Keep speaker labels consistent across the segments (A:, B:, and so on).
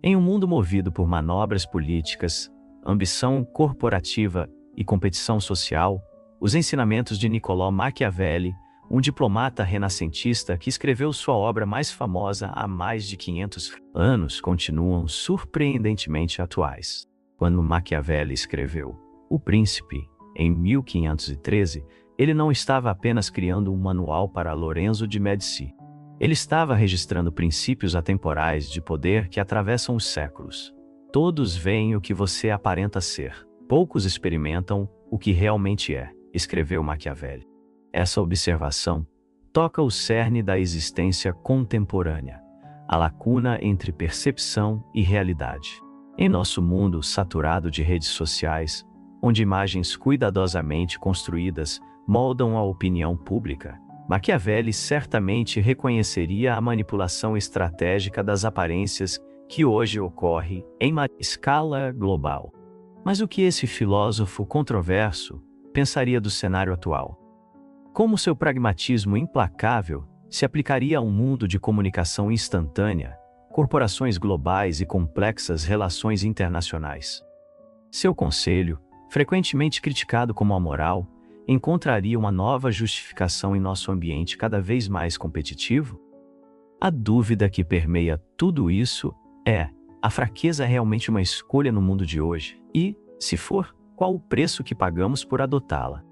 A: Em um mundo movido por manobras políticas, ambição corporativa e competição social, os ensinamentos de Niccolò Machiavelli, um diplomata renascentista que escreveu sua obra mais famosa há mais de 500 anos, continuam surpreendentemente atuais. Quando Machiavelli escreveu O Príncipe, em 1513, ele não estava apenas criando um manual para Lorenzo de Medici. Ele estava registrando princípios atemporais de poder que atravessam os séculos. Todos veem o que você aparenta ser. Poucos experimentam o que realmente é, escreveu Machiavelli. Essa observação toca o cerne da existência contemporânea, a lacuna entre percepção e realidade. Em nosso mundo saturado de redes sociais, onde imagens cuidadosamente construídas moldam a opinião pública, Machiavelli certamente reconheceria a manipulação estratégica das aparências que hoje ocorre em uma escala global. Mas o que esse filósofo controverso pensaria do cenário atual? Como seu pragmatismo implacável se aplicaria a um mundo de comunicação instantânea, corporações globais e complexas relações internacionais? Seu conselho, frequentemente criticado como amoral, encontraria uma nova justificação em nosso ambiente cada vez mais competitivo? A dúvida que permeia tudo isso é: a fraqueza é realmente uma escolha no mundo de hoje? E, se for, qual o preço que pagamos por adotá-la?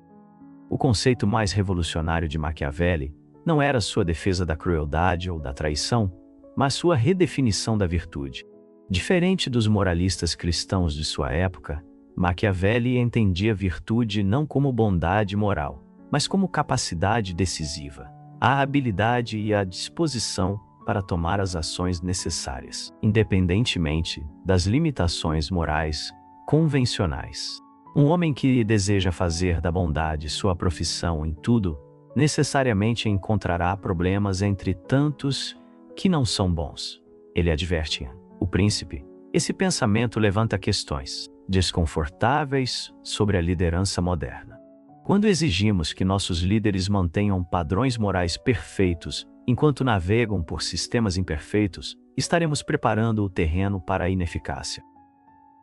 A: O conceito mais revolucionário de Machiavelli não era sua defesa da crueldade ou da traição, mas sua redefinição da virtude. Diferente dos moralistas cristãos de sua época, Machiavelli entendia virtude não como bondade moral, mas como capacidade decisiva, a habilidade e a disposição para tomar as ações necessárias, independentemente das limitações morais convencionais. Um homem que deseja fazer da bondade sua profissão em tudo, necessariamente encontrará problemas entre tantos que não são bons. Ele adverte o príncipe. Esse pensamento levanta questões desconfortáveis sobre a liderança moderna. Quando exigimos que nossos líderes mantenham padrões morais perfeitos enquanto navegam por sistemas imperfeitos, estaremos preparando o terreno para a ineficácia.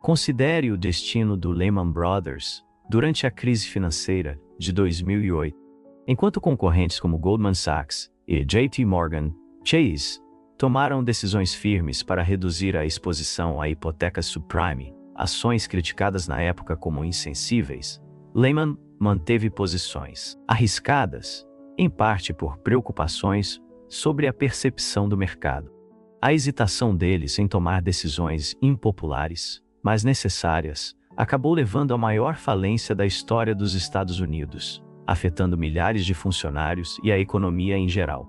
A: Considere o destino do Lehman Brothers durante a crise financeira de 2008. Enquanto concorrentes como Goldman Sachs e JP Morgan Chase tomaram decisões firmes para reduzir a exposição à hipoteca subprime, ações criticadas na época como insensíveis, Lehman manteve posições arriscadas, em parte por preocupações sobre a percepção do mercado. A hesitação deles em tomar decisões impopulares, mas necessárias, acabou levando à maior falência da história dos Estados Unidos, afetando milhares de funcionários e a economia em geral.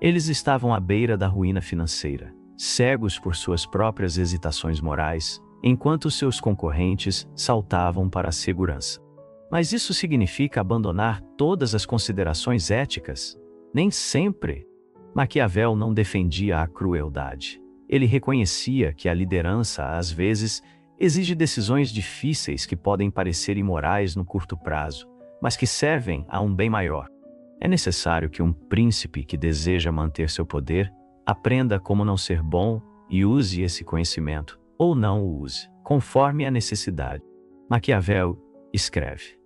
A: Eles estavam à beira da ruína financeira, cegos por suas próprias hesitações morais, enquanto seus concorrentes saltavam para a segurança. Mas isso significa abandonar todas as considerações éticas? Nem sempre. Maquiavel não defendia a crueldade. Ele reconhecia que a liderança, às vezes, exige decisões difíceis que podem parecer imorais no curto prazo, mas que servem a um bem maior. É necessário que um príncipe que deseja manter seu poder aprenda como não ser bom e use esse conhecimento, ou não o use, conforme a necessidade. Maquiavel escreve.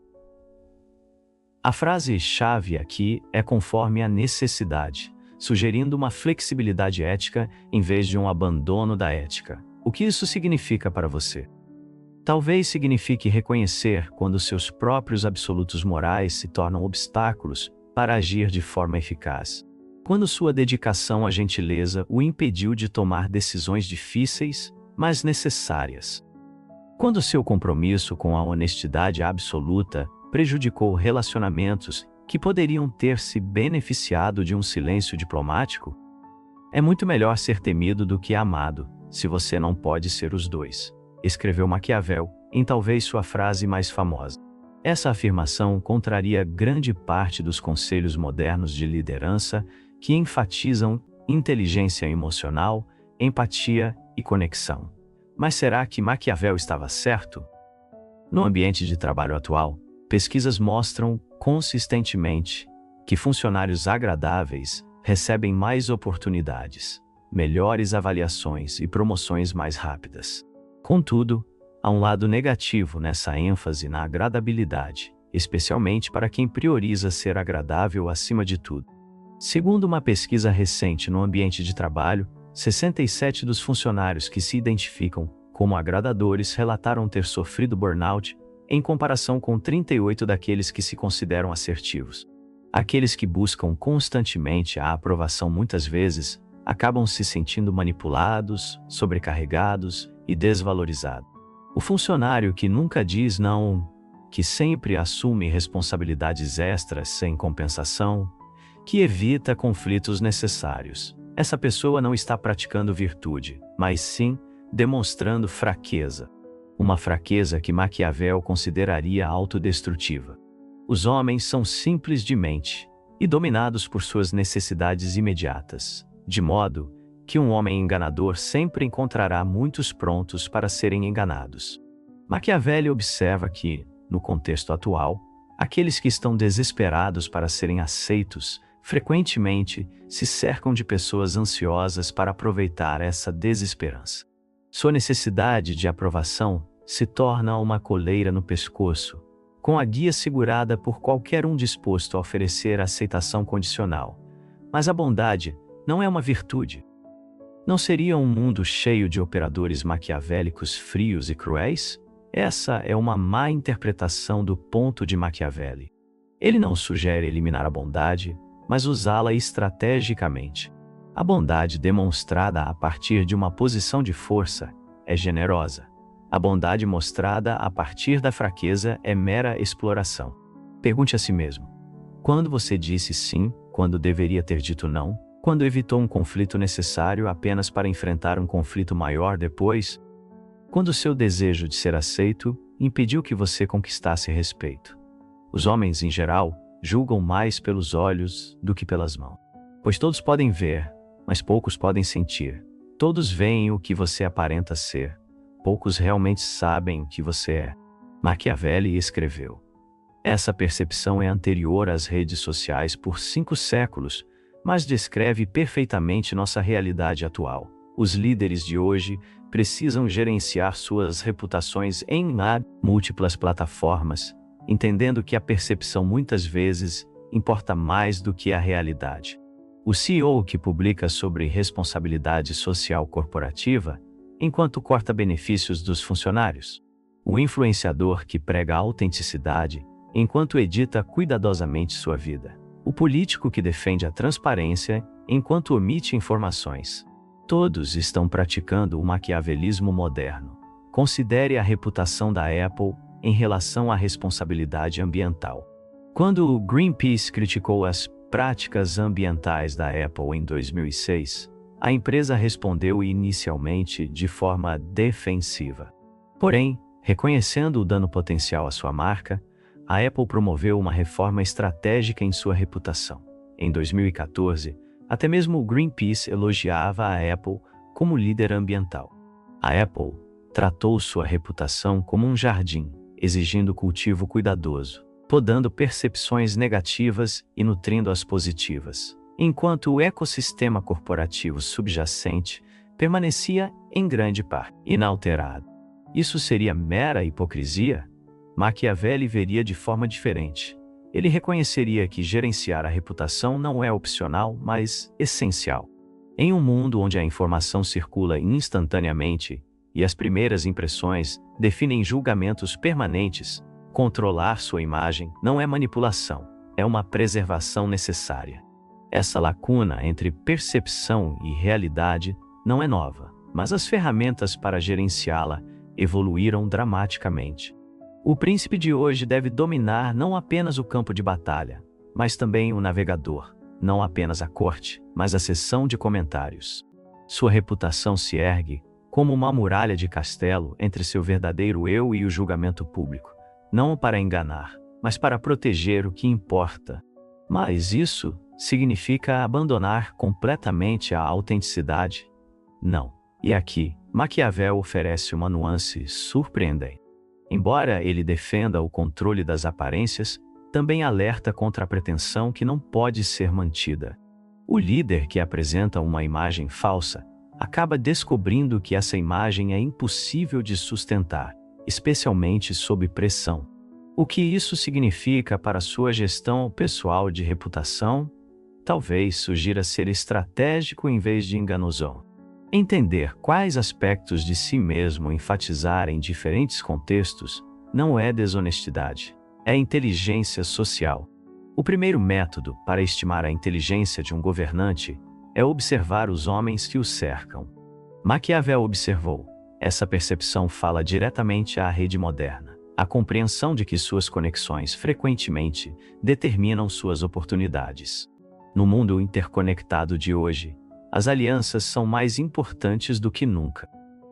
A: A frase-chave aqui é conforme a necessidade, sugerindo uma flexibilidade ética em vez de um abandono da ética. O que isso significa para você? Talvez signifique reconhecer quando seus próprios absolutos morais se tornam obstáculos para agir de forma eficaz. Quando sua dedicação à gentileza o impediu de tomar decisões difíceis, mas necessárias. Quando seu compromisso com a honestidade absoluta prejudicou relacionamentos que poderiam ter se beneficiado de um silêncio diplomático. É muito melhor ser temido do que amado, se você não pode ser os dois, escreveu Maquiavel em talvez sua frase mais famosa. Essa afirmação contraria grande parte dos conselhos modernos de liderança que enfatizam inteligência emocional, empatia e conexão. Mas será que Maquiavel estava certo? No ambiente de trabalho atual, pesquisas mostram consistentemente que funcionários agradáveis recebem mais oportunidades, melhores avaliações e promoções mais rápidas. Contudo, há um lado negativo nessa ênfase na agradabilidade, especialmente para quem prioriza ser agradável acima de tudo. Segundo uma pesquisa recente no ambiente de trabalho, 67 dos funcionários que se identificam como agradadores relataram ter sofrido burnout, em comparação com 38 daqueles que se consideram assertivos. Aqueles que buscam constantemente a aprovação muitas vezes acabam se sentindo manipulados, sobrecarregados e desvalorizados. O funcionário que nunca diz não, que sempre assume responsabilidades extras sem compensação, que evita conflitos necessários. Essa pessoa não está praticando virtude, mas sim demonstrando fraqueza. Uma fraqueza que Maquiavel consideraria autodestrutiva. Os homens são simples de mente e dominados por suas necessidades imediatas, de modo que um homem enganador sempre encontrará muitos prontos para serem enganados. Maquiavel observa que, no contexto atual, aqueles que estão desesperados para serem aceitos frequentemente se cercam de pessoas ansiosas para aproveitar essa desesperança. Sua necessidade de aprovação se torna uma coleira no pescoço, com a guia segurada por qualquer um disposto a oferecer aceitação condicional. Mas a bondade não é uma virtude. Não seria um mundo cheio de operadores maquiavélicos frios e cruéis? Essa é uma má interpretação do ponto de Maquiavel. Ele não sugere eliminar a bondade, mas usá-la estrategicamente. A bondade demonstrada a partir de uma posição de força é generosa. A bondade mostrada a partir da fraqueza é mera exploração. Pergunte a si mesmo: quando você disse sim, quando deveria ter dito não? Quando evitou um conflito necessário apenas para enfrentar um conflito maior depois? Quando seu desejo de ser aceito impediu que você conquistasse respeito? Os homens, em geral, julgam mais pelos olhos do que pelas mãos. Pois todos podem ver, mas poucos podem sentir. Todos veem o que você aparenta ser. Poucos realmente sabem o que você é. Maquiavel escreveu: essa percepção é anterior às redes sociais por 5 séculos, mas descreve perfeitamente nossa realidade atual. Os líderes de hoje precisam gerenciar suas reputações em múltiplas plataformas, entendendo que a percepção muitas vezes importa mais do que a realidade. O CEO que publica sobre responsabilidade social corporativa, enquanto corta benefícios dos funcionários. O influenciador que prega autenticidade, enquanto edita cuidadosamente sua vida. O político que defende a transparência, enquanto omite informações. Todos estão praticando o maquiavelismo moderno. Considere a reputação da Apple em relação à responsabilidade ambiental. Quando o Greenpeace criticou as práticas ambientais da Apple em 2006, a empresa respondeu inicialmente de forma defensiva. Porém, reconhecendo o dano potencial à sua marca, a Apple promoveu uma reforma estratégica em sua reputação. Em 2014, até mesmo o Greenpeace elogiava a Apple como líder ambiental. A Apple tratou sua reputação como um jardim, exigindo cultivo cuidadoso, podando percepções negativas e nutrindo as positivas, enquanto o ecossistema corporativo subjacente permanecia, em grande parte, inalterado. Isso seria mera hipocrisia? Maquiavel veria de forma diferente. Ele reconheceria que gerenciar a reputação não é opcional, mas essencial. Em um mundo onde a informação circula instantaneamente e as primeiras impressões definem julgamentos permanentes, controlar sua imagem não é manipulação, é uma preservação necessária. Essa lacuna entre percepção e realidade não é nova, mas as ferramentas para gerenciá-la evoluíram dramaticamente. O príncipe de hoje deve dominar não apenas o campo de batalha, mas também o navegador, não apenas a corte, mas a seção de comentários. Sua reputação se ergue como uma muralha de castelo entre seu verdadeiro eu e o julgamento público, não para enganar, mas para proteger o que importa. Mas isso significa abandonar completamente a autenticidade? Não. E aqui, Maquiavel oferece uma nuance surpreendente. Embora ele defenda o controle das aparências, também alerta contra a pretensão que não pode ser mantida. O líder que apresenta uma imagem falsa acaba descobrindo que essa imagem é impossível de sustentar, especialmente sob pressão. O que isso significa para sua gestão pessoal de reputação? Talvez sugira ser estratégico em vez de enganoso. Entender quais aspectos de si mesmo enfatizar em diferentes contextos não é desonestidade, é inteligência social. O primeiro método para estimar a inteligência de um governante é observar os homens que o cercam. Maquiavel observou: essa percepção fala diretamente à rede moderna, a compreensão de que suas conexões frequentemente determinam suas oportunidades. No mundo interconectado de hoje, as alianças são mais importantes do que nunca.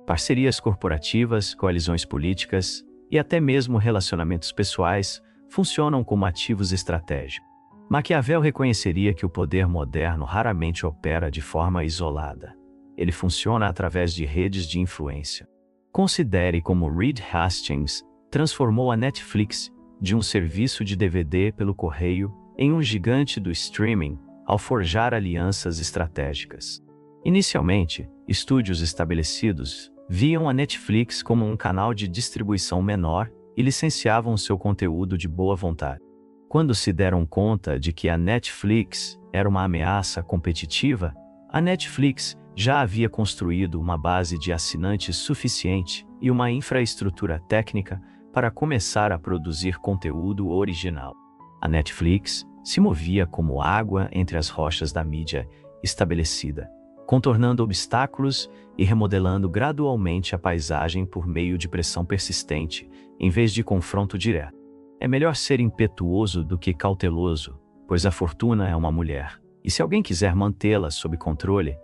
A: Parcerias corporativas, coalizões políticas e até mesmo relacionamentos pessoais funcionam como ativos estratégicos. Maquiavel reconheceria que o poder moderno raramente opera de forma isolada. Ele funciona através de redes de influência. Considere como Reed Hastings transformou a Netflix de um serviço de DVD pelo correio em um gigante do streaming ao forjar alianças estratégicas. Inicialmente, estúdios estabelecidos viam a Netflix como um canal de distribuição menor e licenciavam seu conteúdo de boa vontade. Quando se deram conta de que a Netflix era uma ameaça competitiva, a Netflix já havia construído uma base de assinantes suficiente e uma infraestrutura técnica para começar a produzir conteúdo original. A Netflix se movia como água entre as rochas da mídia estabelecida, contornando obstáculos e remodelando gradualmente a paisagem por meio de pressão persistente, em vez de confronto direto. É melhor ser impetuoso do que cauteloso, pois a fortuna é uma mulher, e se alguém quiser mantê-la sob controle,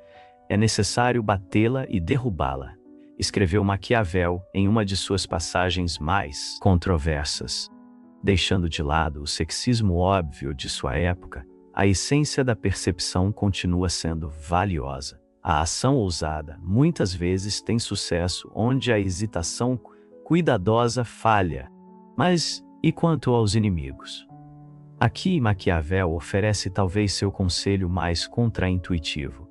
A: é necessário batê-la e derrubá-la, escreveu Maquiavel em uma de suas passagens mais controversas. Deixando de lado o sexismo óbvio de sua época, a essência da percepção continua sendo valiosa. A ação ousada muitas vezes tem sucesso onde a hesitação cuidadosa falha. Mas e quanto aos inimigos? Aqui Maquiavel oferece talvez seu conselho mais contraintuitivo.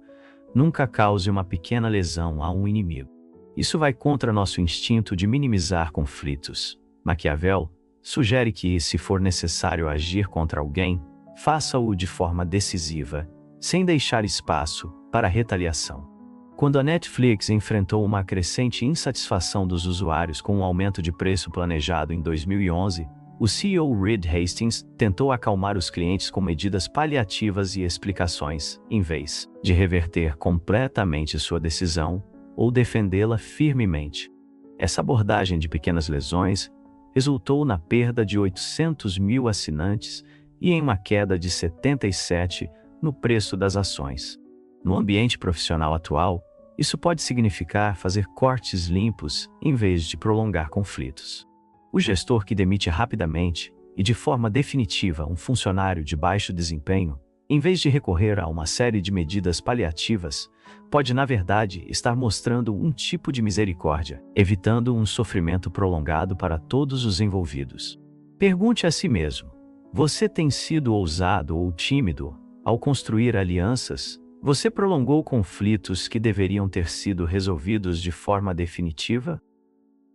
A: Nunca cause uma pequena lesão a um inimigo. Isso vai contra nosso instinto de minimizar conflitos. Maquiavel sugere que, se for necessário agir contra alguém, faça-o de forma decisiva, sem deixar espaço para retaliação. Quando a Netflix enfrentou uma crescente insatisfação dos usuários com um aumento de preço planejado em 2011, o CEO Reed Hastings tentou acalmar os clientes com medidas paliativas e explicações, em vez de reverter completamente sua decisão ou defendê-la firmemente. Essa abordagem de pequenas lesões resultou na perda de 800 mil assinantes e em uma queda de 77% no preço das ações. No ambiente profissional atual, isso pode significar fazer cortes limpos em vez de prolongar conflitos. O gestor que demite rapidamente e de forma definitiva um funcionário de baixo desempenho, em vez de recorrer a uma série de medidas paliativas, pode, na verdade, estar mostrando um tipo de misericórdia, evitando um sofrimento prolongado para todos os envolvidos. Pergunte a si mesmo: você tem sido ousado ou tímido ao construir alianças? Você prolongou conflitos que deveriam ter sido resolvidos de forma definitiva?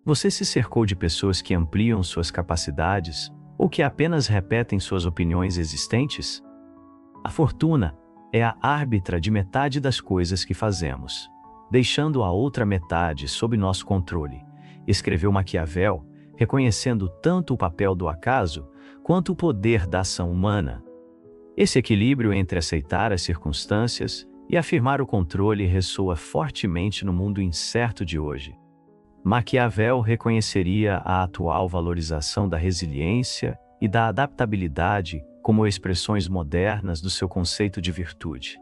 A: Você se cercou de pessoas que ampliam suas capacidades ou que apenas repetem suas opiniões existentes? A fortuna é a árbitra de metade das coisas que fazemos, deixando a outra metade sob nosso controle, escreveu Maquiavel, reconhecendo tanto o papel do acaso quanto o poder da ação humana. Esse equilíbrio entre aceitar as circunstâncias e afirmar o controle ressoa fortemente no mundo incerto de hoje. Maquiavel reconheceria a atual valorização da resiliência e da adaptabilidade como expressões modernas do seu conceito de virtude,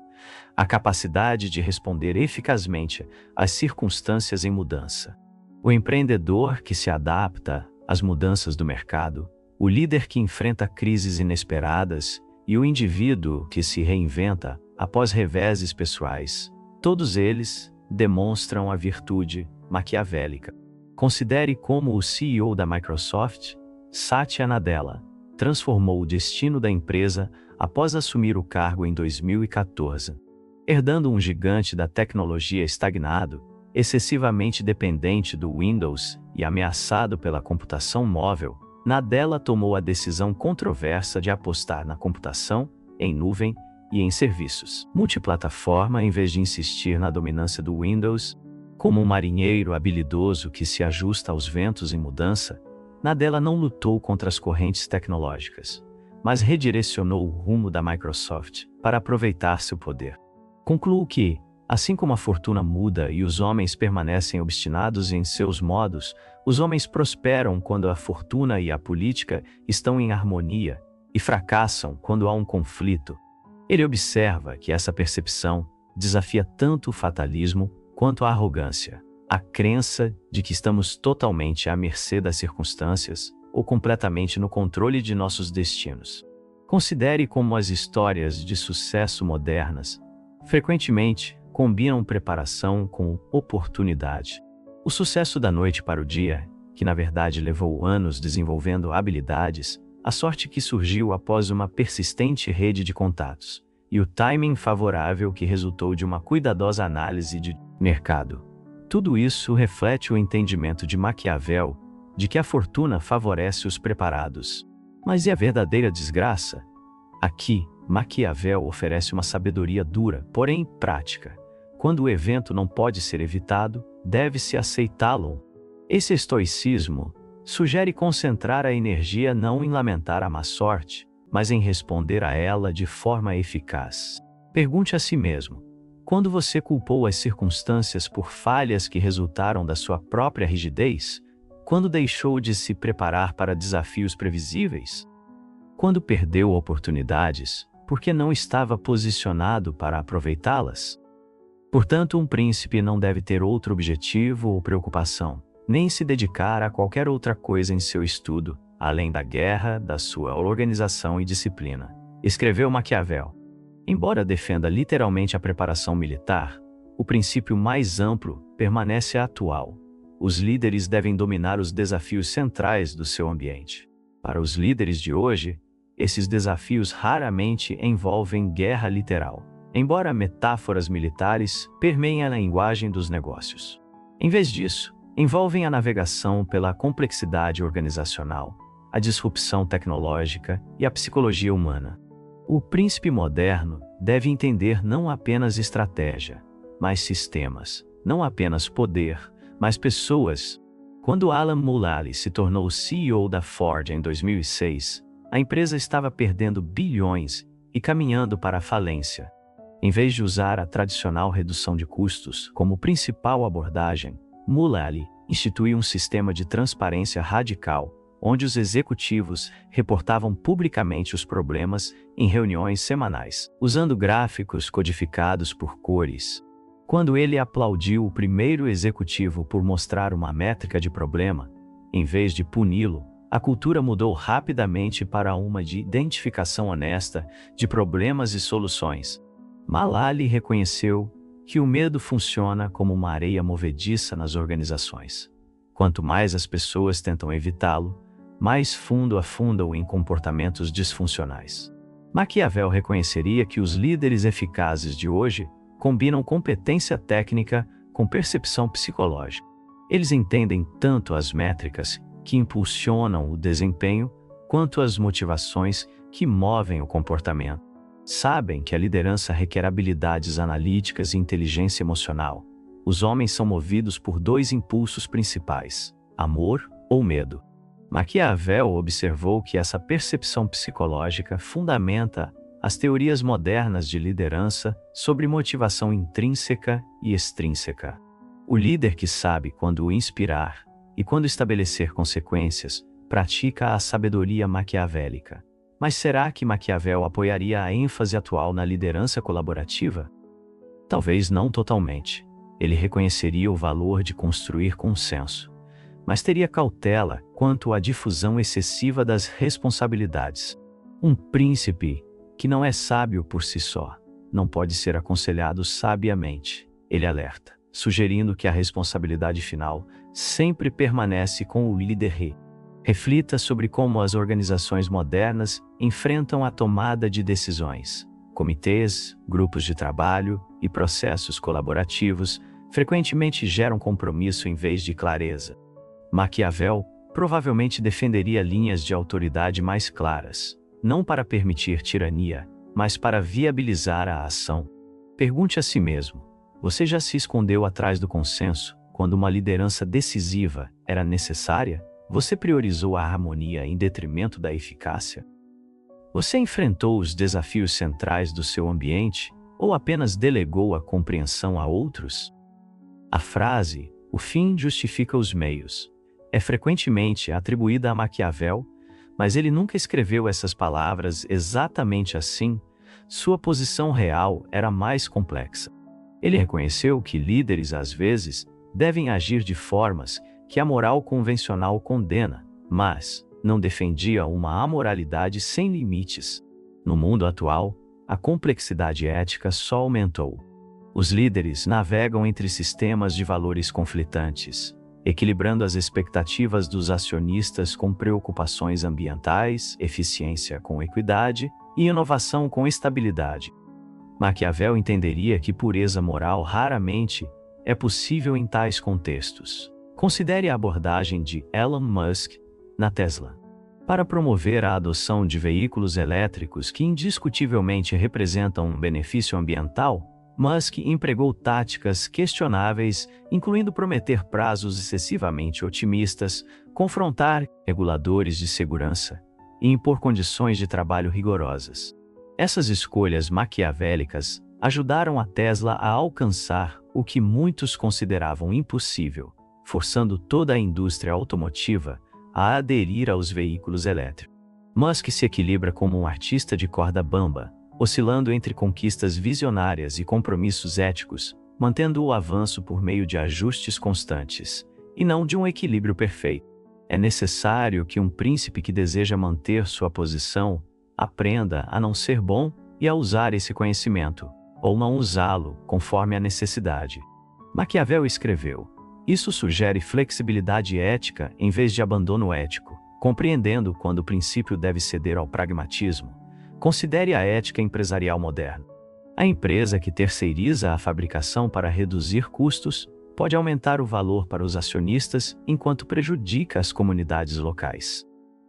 A: a capacidade de responder eficazmente às circunstâncias em mudança. O empreendedor que se adapta às mudanças do mercado, o líder que enfrenta crises inesperadas e o indivíduo que se reinventa após reveses pessoais, todos eles demonstram a virtude maquiavélica. Considere como o CEO da Microsoft, Satya Nadella, transformou o destino da empresa após assumir o cargo em 2014. Herdando um gigante da tecnologia estagnado, excessivamente dependente do Windows e ameaçado pela computação móvel, Nadella tomou a decisão controversa de apostar na computação, em nuvem e em serviços multiplataforma em vez de insistir na dominância do Windows. Como um marinheiro habilidoso que se ajusta aos ventos em mudança, Nadella não lutou contra as correntes tecnológicas, mas redirecionou o rumo da Microsoft para aproveitar seu poder. Concluo que, assim como a fortuna muda e os homens permanecem obstinados em seus modos, os homens prosperam quando a fortuna e a política estão em harmonia e fracassam quando há um conflito. Ele observa que essa percepção desafia tanto o fatalismo quanto a arrogância, a crença de que estamos totalmente à mercê das circunstâncias ou completamente no controle de nossos destinos. Considere como as histórias de sucesso modernas frequentemente combinam preparação com oportunidade. O sucesso da noite para o dia, que na verdade levou anos desenvolvendo habilidades, a sorte que surgiu após uma persistente rede de contatos, e o timing favorável que resultou de uma cuidadosa análise de mercado. Tudo isso reflete o entendimento de Maquiavel de que a fortuna favorece os preparados. Mas e a verdadeira desgraça? Aqui, Maquiavel oferece uma sabedoria dura, porém prática. Quando o evento não pode ser evitado, deve-se aceitá-lo. Esse estoicismo sugere concentrar a energia não em lamentar a má sorte, mas em responder a ela de forma eficaz. Pergunte a si mesmo: quando você culpou as circunstâncias por falhas que resultaram da sua própria rigidez? Quando deixou de se preparar para desafios previsíveis? Quando perdeu oportunidades, porque não estava posicionado para aproveitá-las? Portanto, um príncipe não deve ter outro objetivo ou preocupação, nem se dedicar a qualquer outra coisa em seu estudo, além da guerra, da sua organização e disciplina, escreveu Maquiavel. Embora defenda literalmente a preparação militar, o princípio mais amplo permanece atual. Os líderes devem dominar os desafios centrais do seu ambiente. Para os líderes de hoje, esses desafios raramente envolvem guerra literal, embora metáforas militares permeiem a linguagem dos negócios. Em vez disso, envolvem a navegação pela complexidade organizacional, a disrupção tecnológica e a psicologia humana. O príncipe moderno deve entender não apenas estratégia, mas sistemas, não apenas poder, mas pessoas. Quando Alan Mulally se tornou CEO da Ford em 2006, a empresa estava perdendo bilhões e caminhando para a falência. Em vez de usar a tradicional redução de custos como principal abordagem, Mulally instituiu um sistema de transparência radical, onde os executivos reportavam publicamente os problemas em reuniões semanais, usando gráficos codificados por cores. Quando ele aplaudiu o primeiro executivo por mostrar uma métrica de problema, em vez de puni-lo, a cultura mudou rapidamente para uma de identificação honesta de problemas e soluções. Mulally reconheceu que o medo funciona como uma areia movediça nas organizações. Quanto mais as pessoas tentam evitá-lo, mais fundo afundam em comportamentos disfuncionais. Maquiavel reconheceria que os líderes eficazes de hoje combinam competência técnica com percepção psicológica. Eles entendem tanto as métricas que impulsionam o desempenho, quanto as motivações que movem o comportamento. Sabem que a liderança requer habilidades analíticas e inteligência emocional. Os homens são movidos por dois impulsos principais: amor ou medo. Maquiavel observou que essa percepção psicológica fundamenta as teorias modernas de liderança sobre motivação intrínseca e extrínseca. O líder que sabe quando inspirar e quando estabelecer consequências pratica a sabedoria maquiavélica. Mas será que Maquiavel apoiaria a ênfase atual na liderança colaborativa? Talvez não totalmente. Ele reconheceria o valor de construir consenso, mas teria cautela quanto à difusão excessiva das responsabilidades. Um príncipe que não é sábio por si só não pode ser aconselhado sabiamente, ele alerta, sugerindo que a responsabilidade final sempre permanece com o líder. Reflita sobre como as organizações modernas enfrentam a tomada de decisões. Comitês, grupos de trabalho e processos colaborativos frequentemente geram compromisso em vez de clareza. Maquiavel provavelmente defenderia linhas de autoridade mais claras, não para permitir tirania, mas para viabilizar a ação. Pergunte a si mesmo: você já se escondeu atrás do consenso quando uma liderança decisiva era necessária? Você priorizou a harmonia em detrimento da eficácia? Você enfrentou os desafios centrais do seu ambiente ou apenas delegou a compreensão a outros? A frase "o fim justifica os meios" é frequentemente atribuída a Maquiavel, mas ele nunca escreveu essas palavras exatamente assim. Sua posição real era mais complexa. Ele reconheceu que líderes, às vezes, devem agir de formas que a moral convencional condena, mas não defendia uma amoralidade sem limites. No mundo atual, a complexidade ética só aumentou. Os líderes navegam entre sistemas de valores conflitantes, equilibrando as expectativas dos acionistas com preocupações ambientais, eficiência com equidade e inovação com estabilidade. Maquiavel entenderia que pureza moral raramente é possível em tais contextos. Considere a abordagem de Elon Musk na Tesla. Para promover a adoção de veículos elétricos que indiscutivelmente representam um benefício ambiental, Musk empregou táticas questionáveis, incluindo prometer prazos excessivamente otimistas, confrontar reguladores de segurança e impor condições de trabalho rigorosas. Essas escolhas maquiavélicas ajudaram a Tesla a alcançar o que muitos consideravam impossível, forçando toda a indústria automotiva a aderir aos veículos elétricos. Musk se equilibra como um artista de corda bamba, oscilando entre conquistas visionárias e compromissos éticos, mantendo o avanço por meio de ajustes constantes, e não de um equilíbrio perfeito. É necessário que um príncipe que deseja manter sua posição aprenda a não ser bom e a usar esse conhecimento, ou não usá-lo conforme a necessidade. Maquiavel escreveu: isso sugere flexibilidade ética em vez de abandono ético, compreendendo quando o princípio deve ceder ao pragmatismo. Considere a ética empresarial moderna. A empresa que terceiriza a fabricação para reduzir custos pode aumentar o valor para os acionistas enquanto prejudica as comunidades locais.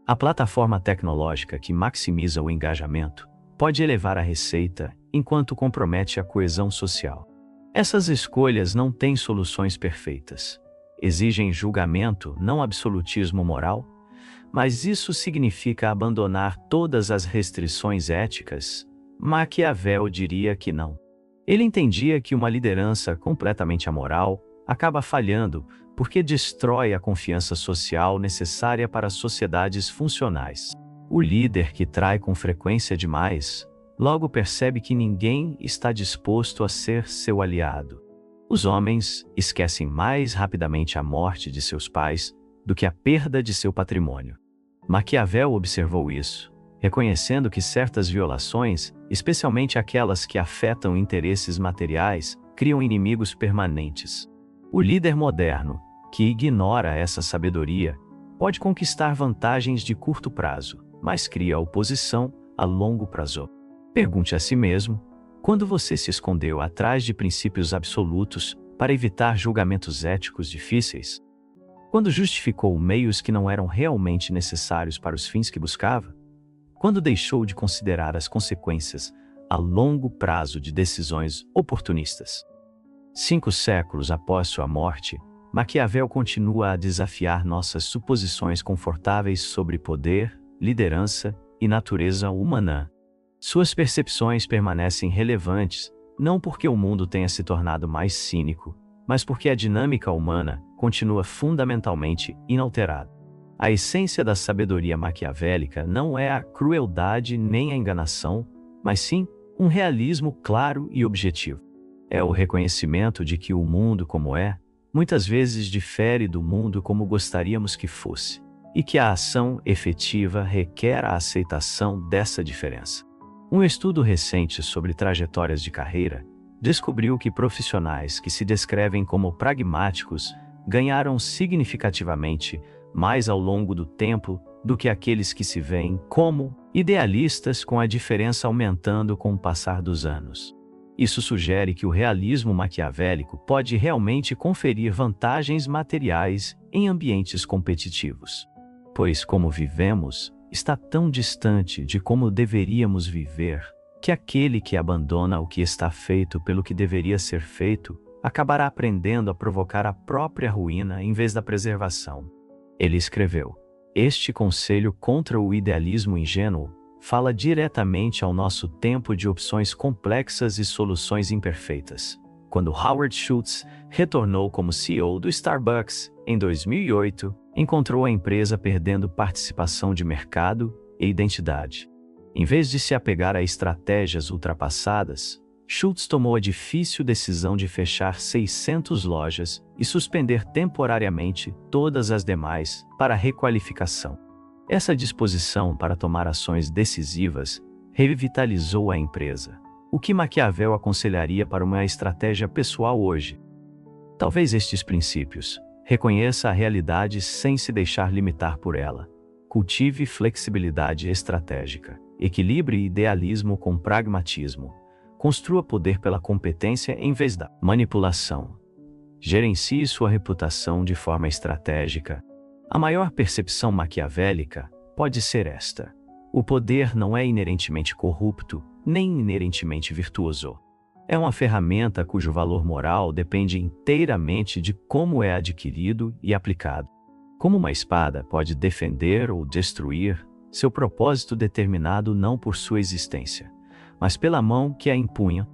A: A plataforma tecnológica que maximiza o engajamento pode elevar a receita enquanto compromete a coesão social. Essas escolhas não têm soluções perfeitas. Exigem julgamento, não absolutismo moral, mas isso significa abandonar todas as restrições éticas? Maquiavel diria que não. Ele entendia que uma liderança completamente amoral acaba falhando porque destrói a confiança social necessária para sociedades funcionais. O líder que trai com frequência demais, logo percebe que ninguém está disposto a ser seu aliado. Os homens esquecem mais rapidamente a morte de seus pais do que a perda de seu patrimônio. Maquiavel observou isso, reconhecendo que certas violações, especialmente aquelas que afetam interesses materiais, criam inimigos permanentes. O líder moderno, que ignora essa sabedoria, pode conquistar vantagens de curto prazo, mas cria oposição a longo prazo. Pergunte a si mesmo: quando você se escondeu atrás de princípios absolutos para evitar julgamentos éticos difíceis? Quando justificou meios que não eram realmente necessários para os fins que buscava? Quando deixou de considerar as consequências a longo prazo de decisões oportunistas? 5 séculos após sua morte, Maquiavel continua a desafiar nossas suposições confortáveis sobre poder, liderança e natureza humana. Suas percepções permanecem relevantes, não porque o mundo tenha se tornado mais cínico, mas porque a dinâmica humana continua fundamentalmente inalterada. A essência da sabedoria maquiavélica não é a crueldade nem a enganação, mas sim um realismo claro e objetivo. É o reconhecimento de que o mundo como é, muitas vezes difere do mundo como gostaríamos que fosse, e que a ação efetiva requer a aceitação dessa diferença. Um estudo recente sobre trajetórias de carreira descobriu que profissionais que se descrevem como pragmáticos ganharam significativamente mais ao longo do tempo do que aqueles que se veem como idealistas, com a diferença aumentando com o passar dos anos. Isso sugere que o realismo maquiavélico pode realmente conferir vantagens materiais em ambientes competitivos. Pois como vivemos está tão distante de como deveríamos viver, que aquele que abandona o que está feito pelo que deveria ser feito acabará aprendendo a provocar a própria ruína em vez da preservação. Ele escreveu: este conselho contra o idealismo ingênuo fala diretamente ao nosso tempo de opções complexas e soluções imperfeitas. Quando Howard Schultz retornou como CEO do Starbucks em 2008, encontrou a empresa perdendo participação de mercado e identidade. Em vez de se apegar a estratégias ultrapassadas, Schultz tomou a difícil decisão de fechar 600 lojas e suspender temporariamente todas as demais para requalificação. Essa disposição para tomar ações decisivas revitalizou a empresa. O que Maquiavel aconselharia para uma estratégia pessoal hoje? Talvez estes princípios: reconheça a realidade sem se deixar limitar por ela. Cultive flexibilidade estratégica. Equilibre idealismo com pragmatismo. Construa poder pela competência em vez da manipulação. Gerencie sua reputação de forma estratégica. A maior percepção maquiavélica pode ser esta: o poder não é inerentemente corrupto, nem inerentemente virtuoso. É uma ferramenta cujo valor moral depende inteiramente de como é adquirido e aplicado. Como uma espada pode defender ou destruir, seu propósito determinado não por sua existência, mas pela mão que a empunha.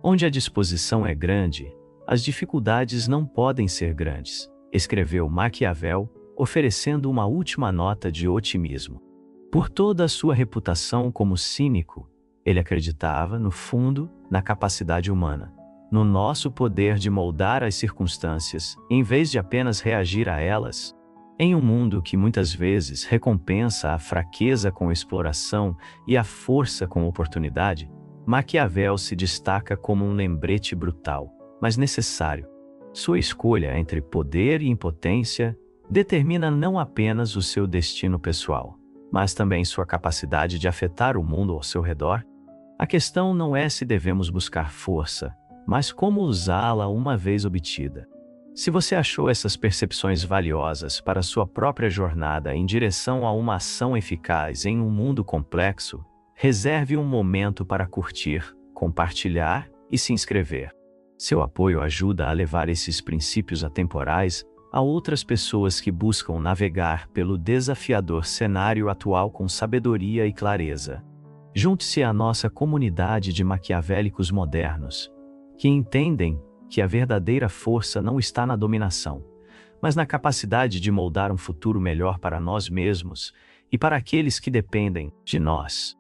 A: Onde a disposição é grande, as dificuldades não podem ser grandes, escreveu Maquiavel, oferecendo uma última nota de otimismo. Por toda a sua reputação como cínico, ele acreditava, no fundo, na capacidade humana, no nosso poder de moldar as circunstâncias, em vez de apenas reagir a elas. Em um mundo que muitas vezes recompensa a fraqueza com exploração e a força com oportunidade, Maquiavel se destaca como um lembrete brutal, mas necessário. Sua escolha entre poder e impotência determina não apenas o seu destino pessoal, mas também sua capacidade de afetar o mundo ao seu redor. A questão não é se devemos buscar força, mas como usá-la uma vez obtida. Se você achou essas percepções valiosas para sua própria jornada em direção a uma ação eficaz em um mundo complexo, reserve um momento para curtir, compartilhar e se inscrever. Seu apoio ajuda a levar esses princípios atemporais a outras pessoas que buscam navegar pelo desafiador cenário atual com sabedoria e clareza. Junte-se à nossa comunidade de maquiavélicos modernos, que entendem que a verdadeira força não está na dominação, mas na capacidade de moldar um futuro melhor para nós mesmos e para aqueles que dependem de nós.